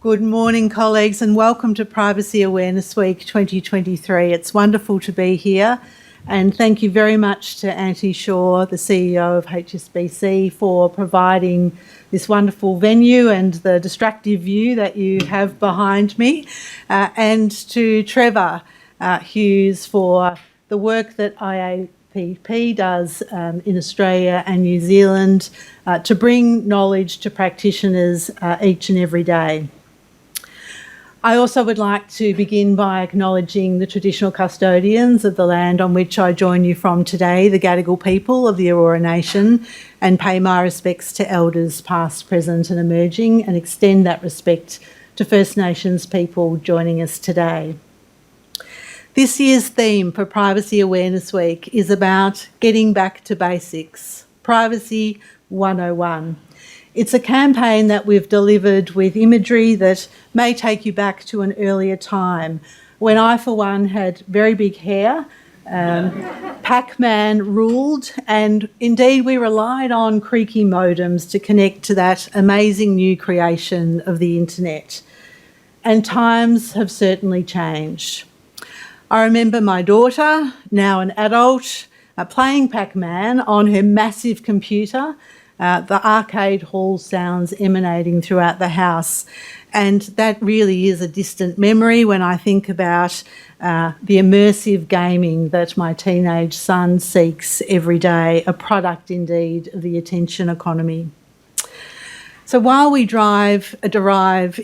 Good morning, colleagues, and welcome to Privacy Awareness Week 2023. It's wonderful to be here, and thank you very much to Antti Shaw, the CEO of HSBC, for providing this wonderful venue and the distractive view that you have behind me, and to Trevor Hughes for the work that IAPP does in Australia and New Zealand to bring knowledge to practitioners each and every day. I also would like to begin by acknowledging the traditional custodians of the land on which I join you from today, the Gadigal people of the Eora Nation, and pay my respects to elders past, present and emerging, and extend that respect to First Nations people joining us today. This year's theme for Privacy Awareness Week is about getting back to basics, Privacy 101. It's a campaign that we've delivered with imagery that may take you back to an earlier time when I, for one, had very big hair, Pac-Man ruled, and indeed we relied on creaky modems to connect to that amazing new creation of the internet. And times have certainly changed. I remember my daughter, now an adult, playing Pac-Man on her massive computer, the arcade hall sounds emanating throughout the house. And that really is a distant memory when I think about the immersive gaming that my teenage son seeks every day, a product indeed of the attention economy. So while we derive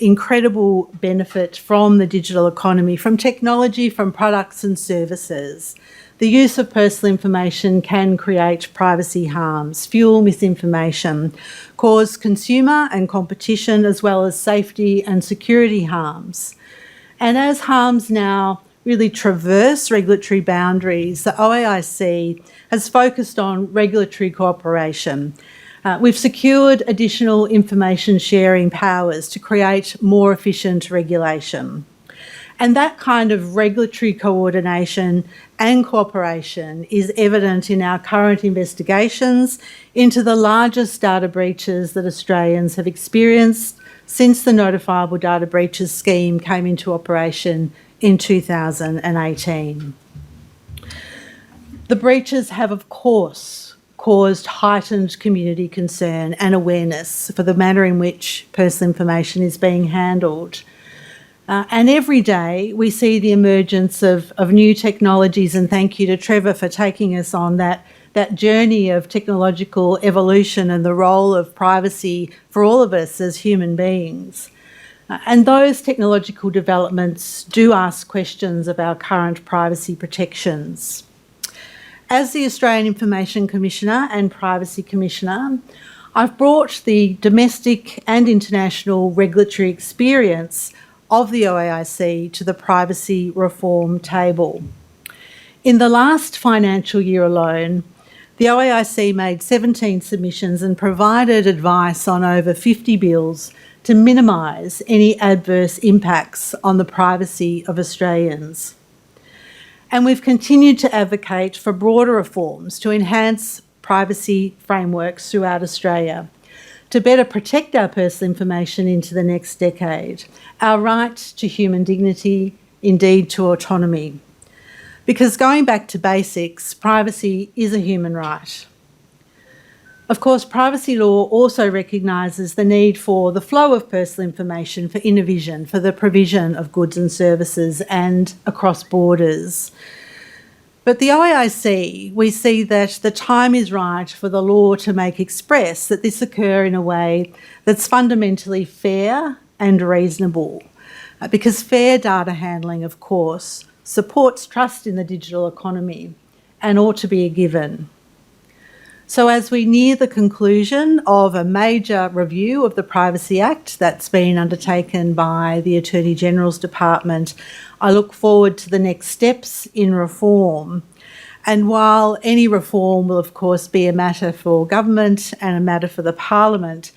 incredible benefit from the digital economy, from technology, from products and services, the use of personal information can create privacy harms, fuel misinformation, cause consumer and competition as well as safety and security harms. And as harms now really traverse regulatory boundaries, the OAIC has focused on regulatory cooperation. We've secured additional information sharing powers to create more efficient regulation. And that kind of regulatory coordination and cooperation is evident in our current investigations into the largest data breaches that Australians have experienced since the Notifiable Data Breaches Scheme came into operation in 2018. The breaches have, of course, caused heightened community concern and awareness for the manner in which personal information is being handled. And every day we see the emergence of new technologies, and thank you to Trevor for taking us on that journey of technological evolution and the role of privacy for all of us as human beings. And those technological developments do ask questions of our current privacy protections. As the Australian Information Commissioner and Privacy Commissioner, I've brought the domestic and international regulatory experience of the OAIC to the privacy reform table. In the last financial year alone, the OAIC made 17 submissions and provided advice on over 50 bills to minimise any adverse impacts on the privacy of Australians. And we've continued to advocate for broader reforms to enhance privacy frameworks throughout Australia, to better protect our personal information into the next decade, our right to human dignity, indeed to autonomy. Because going back to basics, privacy is a human right. Of course, privacy law also recognises the need for the flow of personal information for innovision, for the provision of goods and services and across borders. But the OAIC, we see that the time is right for the law to make express that this occur in a way that's fundamentally fair and reasonable, because fair data handling, of course, supports trust in the digital economy and ought to be a given. So as we near the conclusion of a major review of the Privacy Act that's been undertaken by the Attorney General's Department, I look forward to the next steps in reform. And while any reform will of course be a matter for government and a matter for the Parliament,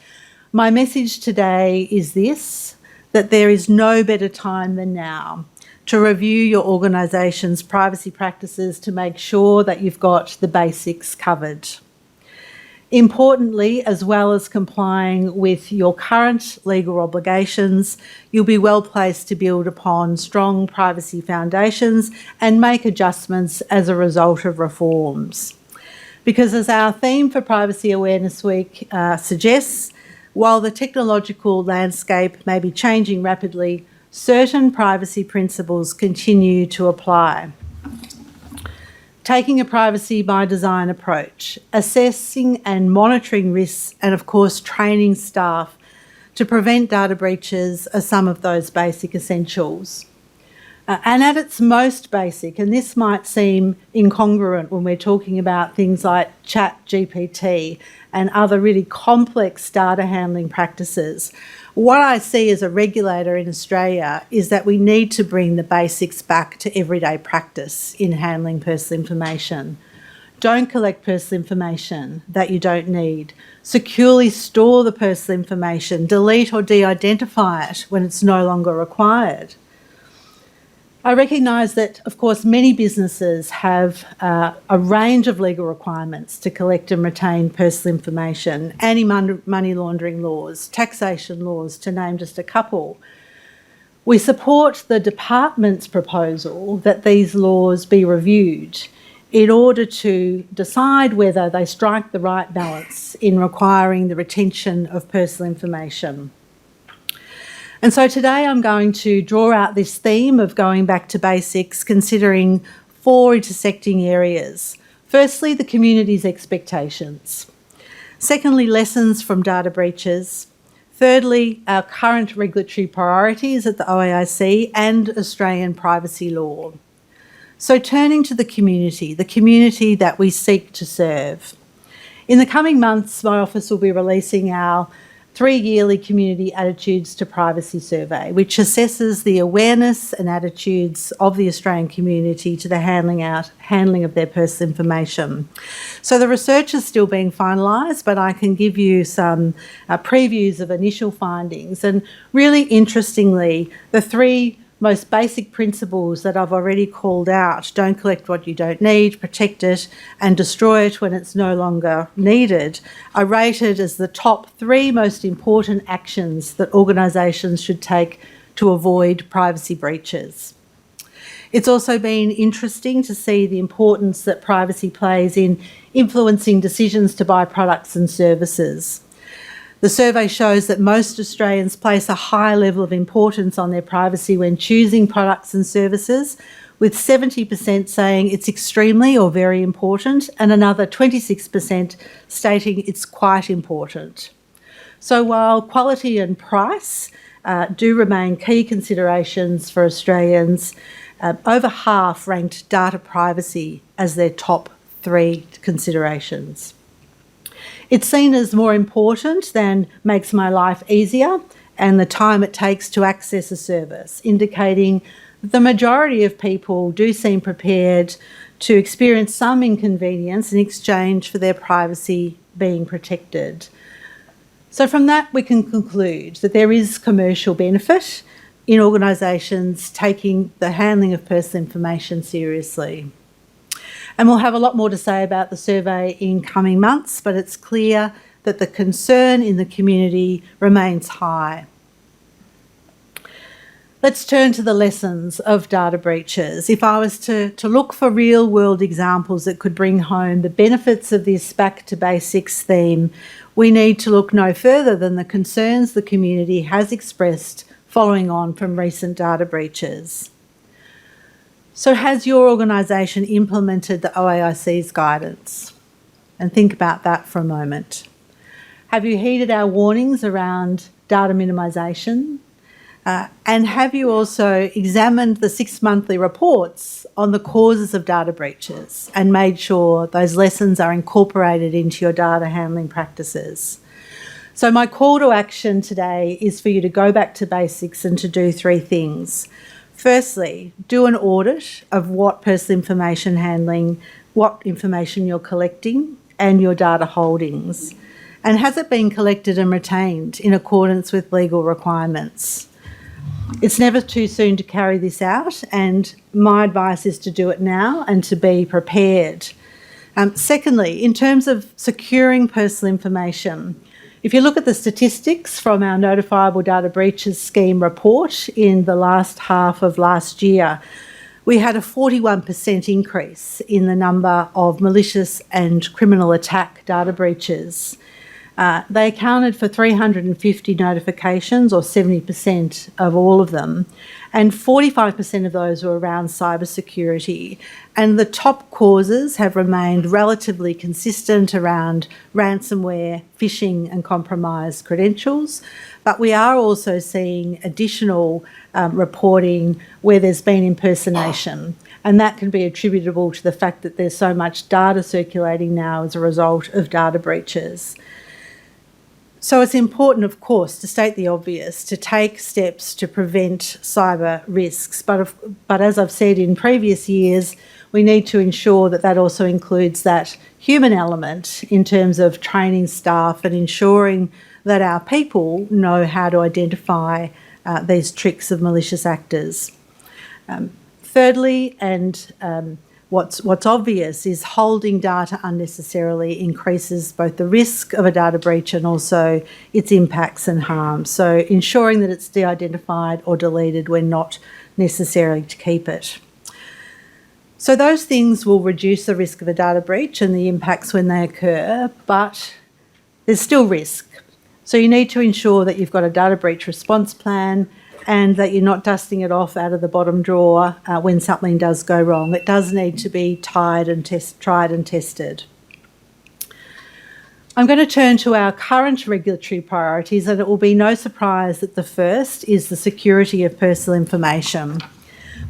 my message today is this, that there is no better time than now to review your organisation's privacy practices to make sure that you've got the basics covered. Importantly, as well as complying with your current legal obligations, you'll be well placed to build upon strong privacy foundations and make adjustments as a result of reforms. Because as our theme for Privacy Awareness Week suggests, while the technological landscape may be changing rapidly, certain privacy principles continue to apply. Taking a privacy by design approach, assessing and monitoring risks, and of course training staff to prevent data breaches are some of those basic essentials. And at its most basic, and this might seem incongruent when we're talking about things like ChatGPT and other really complex data handling practices, what I see as a regulator in Australia is that we need to bring the basics back to everyday practice in handling personal information. Don't collect personal information that you don't need. Securely store the personal information. Delete or de-identify it when it's no longer required. I recognise that, of course, many businesses have a range of legal requirements to collect and retain personal information, anti-money laundering laws, taxation laws, to name just a couple. We support the department's proposal that these laws be reviewed in order to decide whether they strike the right balance in requiring the retention of personal information. And so today I'm going to draw out this theme of going back to basics, considering 4 intersecting areas. Firstly, the community's expectations. Secondly, lessons from data breaches. Thirdly, our current regulatory priorities at the OAIC and Australian privacy law. So turning to the community that we seek to serve. In the coming months, my office will be releasing our 3-yearly Community Attitudes to Privacy survey, which assesses the awareness and attitudes of the Australian community to the handling of their personal information. So the research is still being finalised, but I can give you some previews of initial findings. And really interestingly, the 3 most basic principles that I've already called out: don't collect what you don't need, protect it, and destroy it when it's no longer needed, are rated as the top 3 most important actions that organisations should take to avoid privacy breaches. It's also been interesting to see the importance that privacy plays in influencing decisions to buy products and services. The survey shows that most Australians place a high level of importance on their privacy when choosing products and services, with 70% saying it's extremely or very important, and another 26% stating it's quite important. So while quality and price do remain key considerations for Australians, over half ranked data privacy as their top 3 considerations. It's seen as more important than makes my life easier and the time it takes to access a service, indicating that the majority of people do seem prepared to experience some inconvenience in exchange for their privacy being protected. So from that, we can conclude that there is commercial benefit in organisations taking the handling of personal information seriously. And we'll have a lot more to say about the survey in coming months, but it's clear that the concern in the community remains high. Let's turn to the lessons of data breaches. If I was to look for real-world examples that could bring home the benefits of this back to basics theme, we need to look no further than the concerns the community has expressed following on from recent data breaches. So has your organisation implemented the OAIC's guidance? And think about that for a moment. Have you heeded our warnings around data minimisation? And have you also examined the 6 monthly reports on the causes of data breaches and made sure those lessons are incorporated into your data handling practices? So my call to action today is for you to go back to basics and to do 3 things. Firstly, do an audit of what personal information handling, what information you're collecting and your data holdings. And has it been collected and retained in accordance with legal requirements? It's never too soon to carry this out, and my advice is to do it now and to be prepared. Secondly, in terms of securing personal information, if you look at the statistics from our Notifiable Data Breaches Scheme report in the last half of last year, we had a 41% increase in the number of malicious and criminal attack data breaches. They accounted for 350 notifications, or 70% of all of them, and 45% of those were around cybersecurity. And the top causes have remained relatively consistent around ransomware, phishing and compromised credentials. But we are also seeing additional reporting where there's been impersonation, and that can be attributable to the fact that there's so much data circulating now as a result of data breaches. So it's important, of course, to state the obvious, to take steps to prevent cyber risks. But as I've said in previous years, we need to ensure that that also includes that human element in terms of training staff and ensuring that our people know how to identify these tricks of malicious actors. Thirdly, and what's obvious is holding data unnecessarily increases both the risk of a data breach and also its impacts and harms. So ensuring that it's de-identified or deleted when not necessary to keep it. So those things will reduce the risk of a data breach and the impacts when they occur, but there's still risk. So you need to ensure that you've got a data breach response plan and that you're not dusting it off out of the bottom drawer when something does go wrong. It does need to be tried and tested. I'm going to turn to our current regulatory priorities, and it will be no surprise that the first is the security of personal information.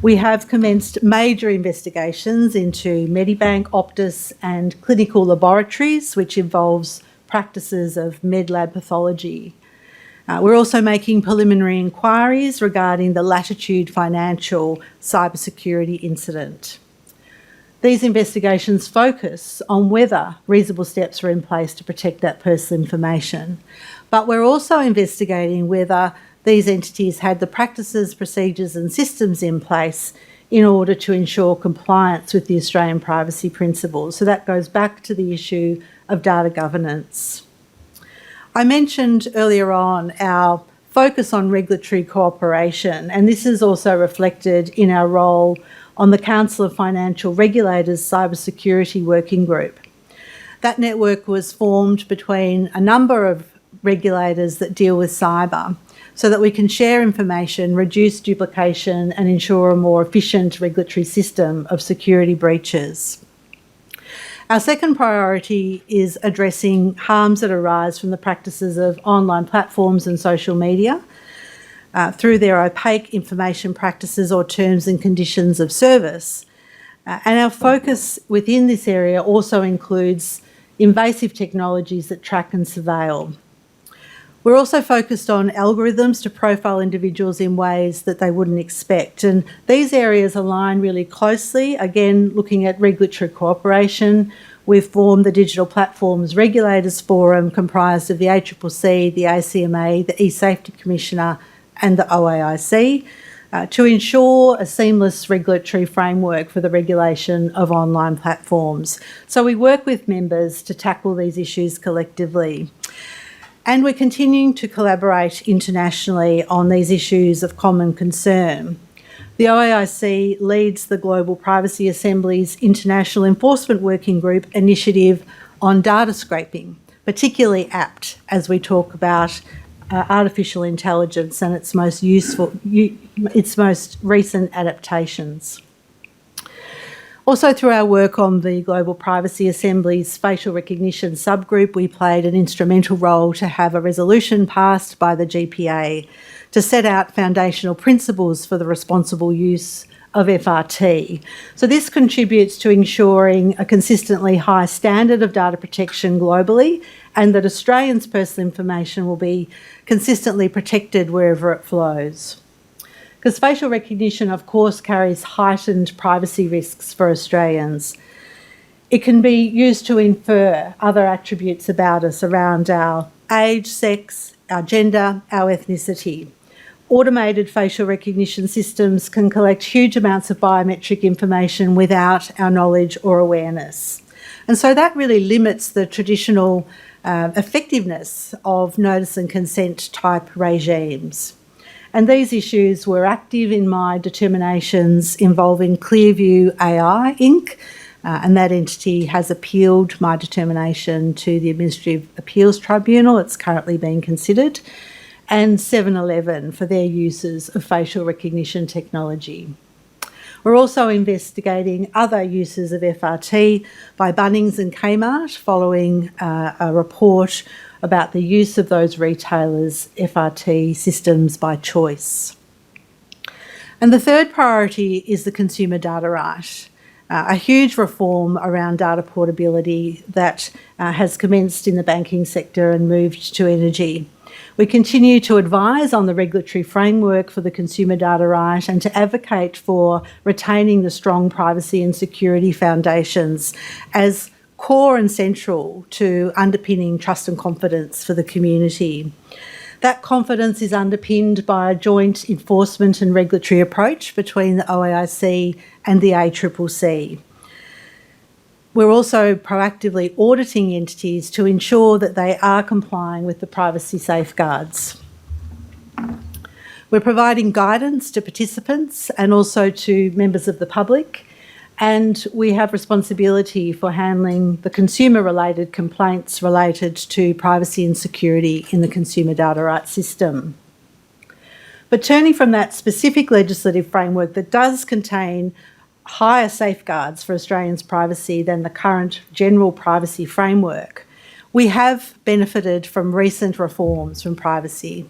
We have commenced major investigations into Medibank, Optus and clinical laboratories, which involves practices of medlab pathology. We're also making preliminary inquiries regarding the Latitude Financial cybersecurity incident. These investigations focus on whether reasonable steps are in place to protect that personal information, but we're also investigating whether these entities had the practices, procedures and systems in place in order to ensure compliance with the Australian privacy principles. So that goes back to the issue of data governance. I mentioned earlier on our focus on regulatory cooperation, and this is also reflected in our role on the Council of Financial Regulators Cybersecurity Working Group. That network was formed between a number of regulators that deal with cyber so that we can share information, reduce duplication and ensure a more efficient regulatory system of security breaches. Our second priority is addressing harms that arise from the practices of online platforms and social media through their opaque information practices or terms and conditions of service. And our focus within this area also includes invasive technologies that track and surveil. We're also focused on algorithms to profile individuals in ways that they wouldn't expect. And these areas align really closely. Again, looking at regulatory cooperation, we've formed the Digital Platforms Regulators Forum comprised of the ACCC, the ACMA, the eSafety Commissioner and the OAIC to ensure a seamless regulatory framework for the regulation of online platforms. So we work with members to tackle these issues collectively. And we're continuing to collaborate internationally on these issues of common concern. The OAIC leads the Global Privacy Assembly's International Enforcement Working Group initiative on data scraping, particularly apt as we talk about artificial intelligence and its most recent adaptations. Also, through our work on the Global Privacy Assembly's facial recognition subgroup, we played an instrumental role to have a resolution passed by the GPA to set out foundational principles for the responsible use of FRT. So this contributes to ensuring a consistently high standard of data protection globally and that Australians' personal information will be consistently protected wherever it flows. Because facial recognition, of course, carries heightened privacy risks for Australians. It can be used to infer other attributes about us around our age, sex, our gender, our ethnicity. Automated facial recognition systems can collect huge amounts of biometric information without our knowledge or awareness. And so that really limits the traditional effectiveness of notice and consent type regimes. And these issues were active in my determinations involving Clearview AI Inc., and that entity has appealed my determination to the Administrative Appeals Tribunal. It's currently being considered. And 7-Eleven for their uses of facial recognition technology. We're also investigating other uses of FRT by Bunnings and Kmart following a report about the use of those retailers' FRT systems by choice. And the third priority is the consumer data right, a huge reform around data portability that has commenced in the banking sector and moved to energy. We continue to advise on the regulatory framework for the consumer data right and to advocate for retaining the strong privacy and security foundations as core and central to underpinning trust and confidence for the community. That confidence is underpinned by a joint enforcement and regulatory approach between the OAIC and the ACCC. We're also proactively auditing entities to ensure that they are complying with the privacy safeguards. We're providing guidance to participants and also to members of the public, and we have responsibility for handling the consumer-related complaints related to privacy and security in the consumer data rights system. But turning from that specific legislative framework that does contain higher safeguards for Australians' privacy than the current general privacy framework, we have benefited from recent reforms from privacy.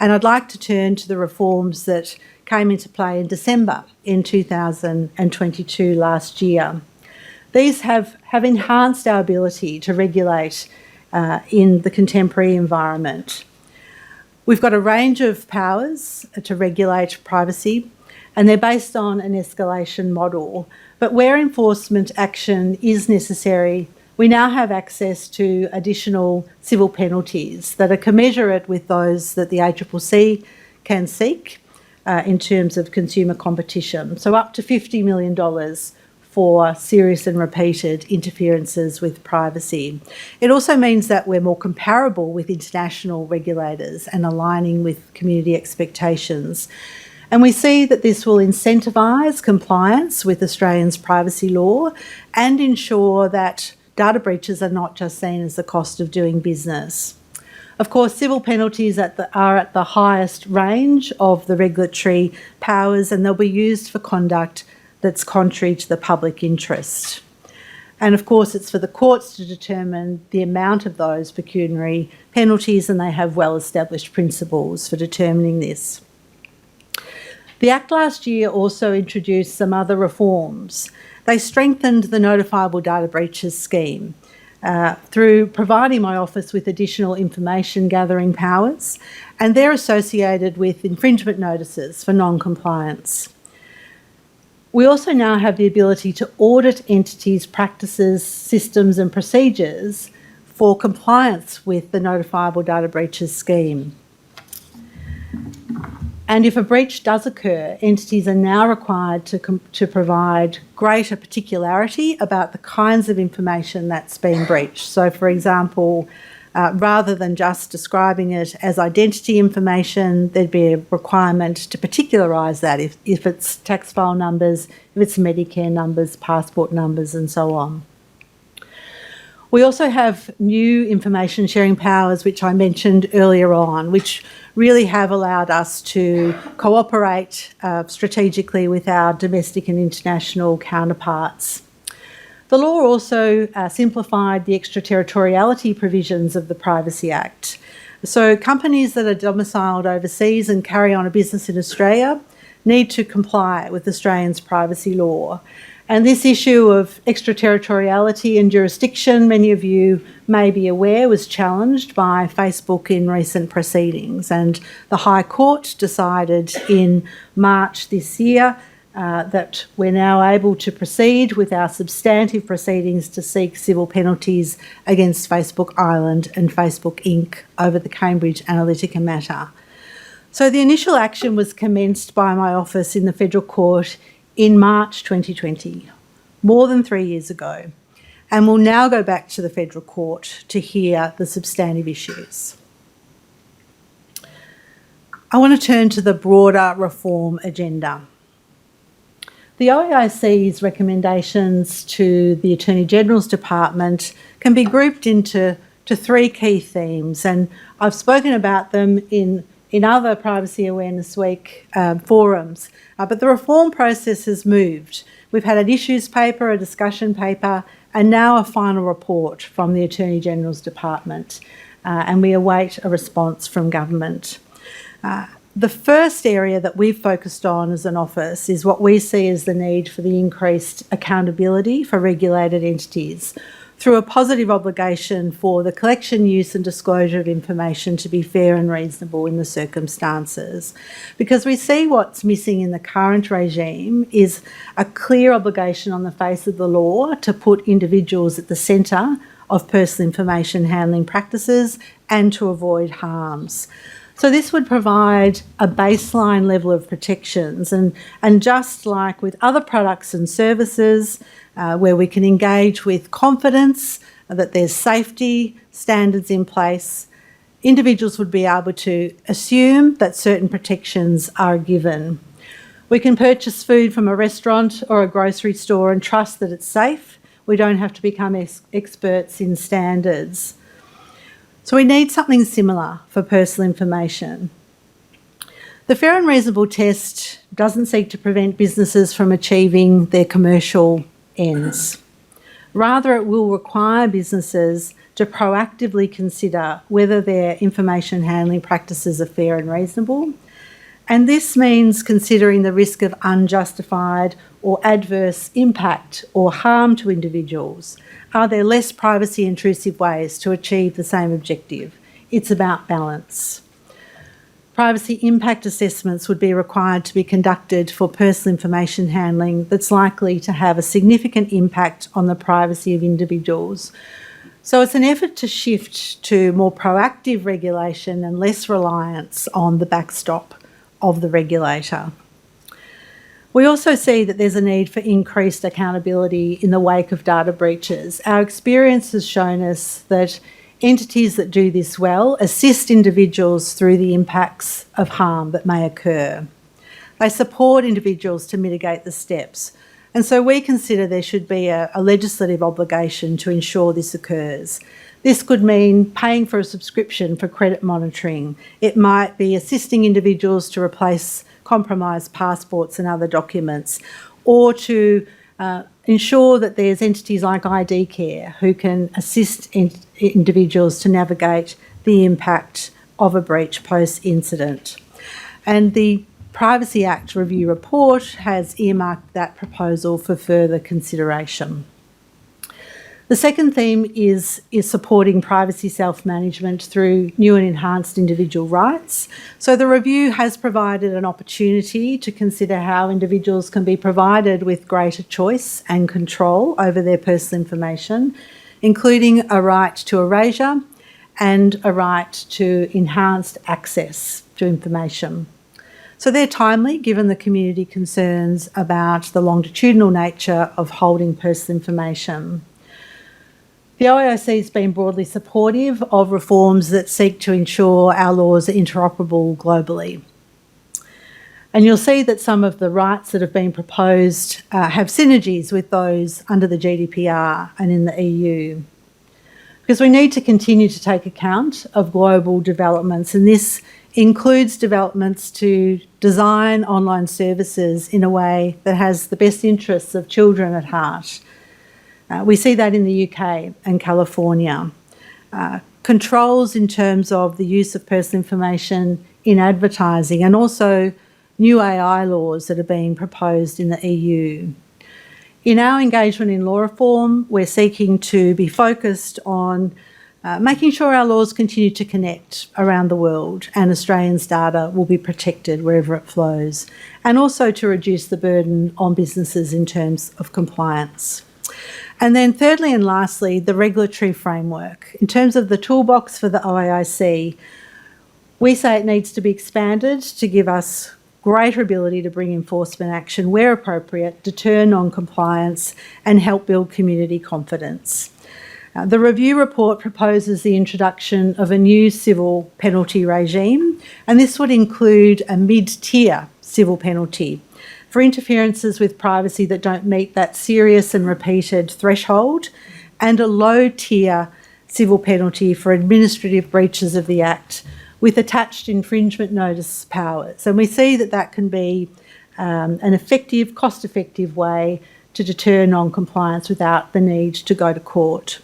And I'd like to turn to the reforms that came into play in December in 2022 last year. These have enhanced our ability to regulate in the contemporary environment. We've got a range of powers to regulate privacy, and they're based on an escalation model. But where enforcement action is necessary, we now have access to additional civil penalties that are commensurate with those that the ACCC can seek in terms of consumer competition. So up to $50 million for serious and repeated interferences with privacy. It also means that we're more comparable with international regulators and aligning with community expectations. And we see that this will incentivise compliance with Australians' privacy law and ensure that data breaches are not just seen as the cost of doing business. Of course, civil penalties are at the highest range of the regulatory powers, and they'll be used for conduct that's contrary to the public interest. And of course, it's for the courts to determine the amount of those pecuniary penalties, and they have well-established principles for determining this. The Act last year also introduced some other reforms. They strengthened the notifiable data breaches scheme through providing my office with additional information gathering powers, and they're associated with infringement notices for non-compliance. We also now have the ability to audit entities' practices, systems and procedures for compliance with the notifiable data breaches scheme. And if a breach does occur, entities are now required to provide greater particularity about the kinds of information that's been breached. So, for example, rather than just describing it as identity information, there'd be a requirement to particularise that if it's tax file numbers, if it's Medicare numbers, passport numbers and so on. We also have new information sharing powers, which I mentioned earlier on, which really have allowed us to cooperate strategically with our domestic and international counterparts. The law also simplified the extraterritoriality provisions of the Privacy Act. So companies that are domiciled overseas and carry on a business in Australia need to comply with Australians' privacy law. And this issue of extraterritoriality and jurisdiction, many of you may be aware, was challenged by Facebook in recent proceedings. And the High Court decided in March this year that we're now able to proceed with our substantive proceedings to seek civil penalties against Facebook Ireland and Facebook Inc. over the Cambridge Analytica matter. So the initial action was commenced by my office in the Federal Court in March 2020, more than 3 years ago. and will now go back to the Federal Court to hear the substantive issues. I want to turn to the broader reform agenda. The OAIC's recommendations to the Attorney-General's Department can be grouped into three key themes, and I've spoken about them in other Privacy Awareness Week forums, but the reform process has moved. We've had an issues paper, a discussion paper, and now a final report from the Attorney-General's Department, and we await a response from government. The first area that we've focused on as an office is what we see as the need for the increased accountability for regulated entities through a positive obligation for the collection, use and disclosure of information to be fair and reasonable in the circumstances. Because we see what's missing in the current regime is a clear obligation on the face of the law to put individuals at the centre of personal information handling practices and to avoid harms. So this would provide a baseline level of protections, and just like with other products and services where we can engage with confidence that there's safety standards in place, individuals would be able to assume that certain protections are given. We can purchase food from a restaurant or a grocery store and trust that it's safe. We don't have to become experts in standards. So we need something similar for personal information. The fair and reasonable test doesn't seek to prevent businesses from achieving their commercial ends. Rather, it will require businesses to proactively consider whether their information handling practices are fair and reasonable. And this means considering the risk of unjustified or adverse impact or harm to individuals. Are there less privacy intrusive ways to achieve the same objective? It's about balance. Privacy impact assessments would be required to be conducted for personal information handling that's likely to have a significant impact on the privacy of individuals. So it's an effort to shift to more proactive regulation and less reliance on the backstop of the regulator. We also see that there's a need for increased accountability in the wake of data breaches. Our experience has shown us that entities that do this well assist individuals through the impacts of harm that may occur. They support individuals to mitigate the steps. And so we consider there should be a legislative obligation to ensure this occurs. This could mean paying for a subscription for credit monitoring. It might be assisting individuals to replace compromised passports and other documents, or to ensure that there's entities like ID Care who can assist individuals to navigate the impact of a breach post-incident. And the Privacy Act review report has earmarked that proposal for further consideration. The second theme is supporting privacy self-management through new and enhanced individual rights. So the review has provided an opportunity to consider how individuals can be provided with greater choice and control over their personal information, including a right to erasure and a right to enhanced access to information. So they're timely given the community concerns about the longitudinal nature of holding personal information. The OAIC has been broadly supportive of reforms that seek to ensure our laws are interoperable globally. And you'll see that some of the rights that have been proposed have synergies with those under the GDPR and in the EU. Because we need to continue to take account of global developments, and this includes developments to design online services in a way that has the best interests of children at heart. We see that in the UK and California. Controls in terms of the use of personal information in advertising, and also new AI laws that are being proposed in the EU. In our engagement in law reform, we're seeking to be focused on making sure our laws continue to connect around the world and Australians' data will be protected wherever it flows, and also to reduce the burden on businesses in terms of compliance. And then thirdly and lastly, the regulatory framework. In terms of the toolbox for the OAIC, we say it needs to be expanded to give us greater ability to bring enforcement action where appropriate, deter non-compliance and help build community confidence. The review report proposes the introduction of a new civil penalty regime, and this would include a mid-tier civil penalty for interferences with privacy that don't meet that serious and repeated threshold, and a low-tier civil penalty for administrative breaches of the Act with attached infringement notice powers. And we see that that can be an effective, cost-effective way to deter non-compliance without the need to go to court.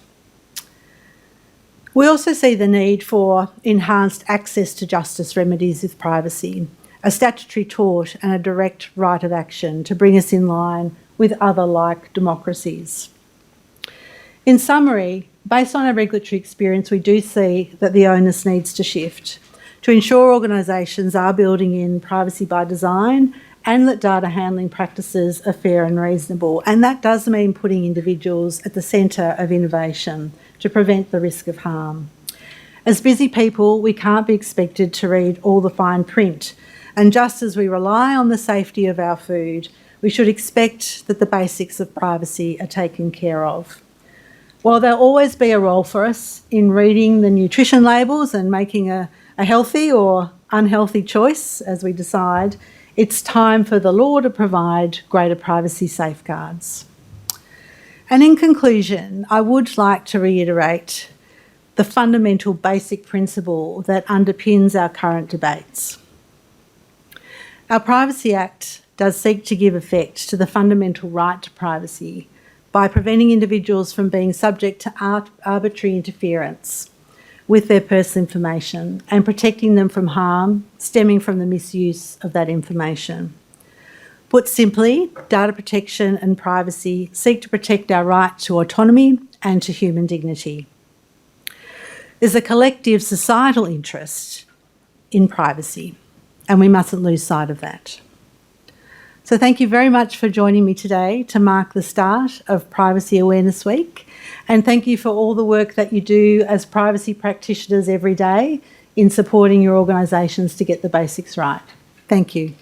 We also see the need for enhanced access to justice remedies with privacy, a statutory tort and a direct right of action to bring us in line with other like democracies. In summary, based on our regulatory experience, we do see that the onus needs to shift to ensure organisations are building in privacy by design and that data handling practices are fair and reasonable. And that does mean putting individuals at the centre of innovation to prevent the risk of harm. As busy people, we can't be expected to read all the fine print. And just as we rely on the safety of our food, we should expect that the basics of privacy are taken care of. While there'll always be a role for us in reading the nutrition labels and making a healthy or unhealthy choice as we decide, it's time for the law to provide greater privacy safeguards. And in conclusion, I would like to reiterate the fundamental basic principle that underpins our current debates. Our Privacy Act does seek to give effect to the fundamental right to privacy by preventing individuals from being subject to arbitrary interference with their personal information and protecting them from harm stemming from the misuse of that information. Put simply, data protection and privacy seek to protect our right to autonomy and to human dignity. There's a collective societal interest in privacy, and we mustn't lose sight of that. So thank you very much for joining me today to mark the start of Privacy Awareness Week, and thank you for all the work that you do as privacy practitioners every day in supporting your organisations to get the basics right. Thank you.